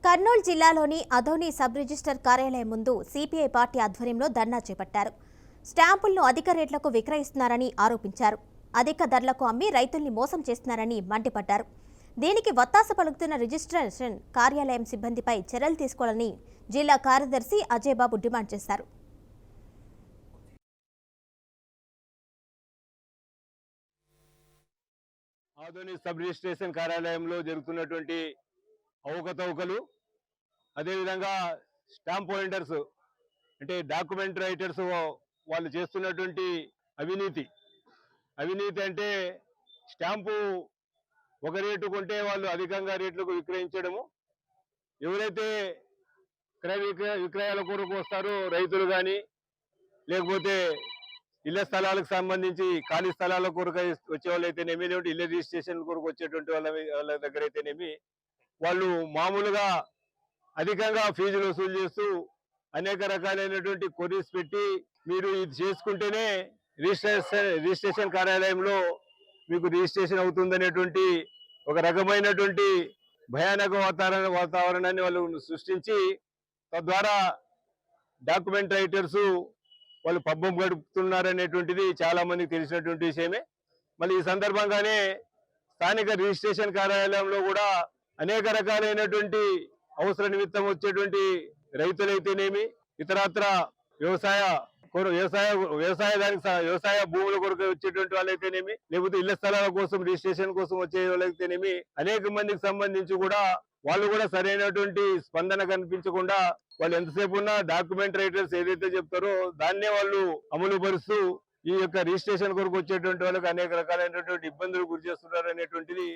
కర్నూలు జిల్లాలోని Adoni sub register కార్యాలయం ముందు సిపిఐ పార్టీ ఆధ్వర్యంలో ధర్నా చేపట్టారు. స్టాంపులను అధిక రేట్లకు విక్రయిస్తున్నారని ఆరోపించారు. అధిక ధరలకు అమ్మి రైతుల్ని మోసం చేస్తున్నారని మండిపడ్డారు. దీనికి వత్తాస పలుకుతున్న రిజిస్ట్రేషన్ కార్యాలయం సిబ్బందిపై చర్యలు తీసుకోవాలని జిల్లా కార్యదర్శి అజయ్ బాబు డిమాండ్ చేశారు. ఆదోని సబ్ రిజిస్ట్రేషన్ కార్యాలయంలో జరుగుతున్నటువంటి అవకతవకలు, అదేవిధంగా స్టాంప్ హోల్డర్స్ అంటే డాక్యుమెంట్ రైటర్స్ వాళ్ళు చేస్తున్నటువంటి అవినీతి అంటే స్టాంపు ఒక రేటు కొంటే వాళ్ళు అధికంగా రేట్లకు విక్రయించడము. ఎవరైతే విక్రయాల కొరకు వస్తారో రైతులు కానీ, లేకపోతే ఇళ్ల స్థలాలకు సంబంధించి ఖాళీ స్థలాల కొరకు వచ్చే వాళ్ళు అయితేనేమి, లేకపోతే ఇళ్ల రిజిస్ట్రేషన్ కొరకు వచ్చేటువంటి వాళ్ళ దగ్గర అయితేనేమి, వాళ్ళు మామూలుగా అధికంగా ఫీజులు వసూలు చేస్తూ అనేక రకాలైనటువంటి కొరీస్ పెట్టి మీరు ఇది చేసుకుంటేనే రిజిస్ట్రేషన్ కార్యాలయంలో మీకు రిజిస్ట్రేషన్ అవుతుందనేటువంటి ఒక రకమైనటువంటి భయానక వాతావరణాన్ని వాళ్ళు సృష్టించి తద్వారా డాక్యుమెంట్ రైటర్స్ వాళ్ళు పబ్బం గడుపుతున్నారనేటువంటిది చాలా మందికి తెలిసినటువంటి విషయమే. మళ్ళీ ఈ సందర్భంగానే స్థానిక రిజిస్ట్రేషన్ కార్యాలయంలో కూడా అనేక రకాలైనటువంటి అవసర నిమిత్తం వచ్చేటువంటి రైతులైతేనేమి, ఇతరత్ర వ్యవసాయ భూముల కొరకు వచ్చేటువంటి వాళ్ళైతేనేమి, లేకపోతే ఇళ్ల స్థలాల కోసం రిజిస్ట్రేషన్ కోసం వచ్చే వాళ్ళైతేనేమి, అనేక మందికి సంబంధించి కూడా వాళ్ళు కూడా సరైనటువంటి స్పందన కనిపించకుండా వాళ్ళు ఎంతసేపు ఉన్నా డాక్యుమెంట్ రైటర్స్ ఏదైతే చెప్తారో దాన్నే వాళ్ళు అమలు పరుస్తూ ఈ యొక్క రిజిస్ట్రేషన్ కొరకు వచ్చేటువంటి వాళ్ళకి అనేక రకాలైనటువంటి ఇబ్బందులు గురి చేస్తున్నారు అనేటువంటిది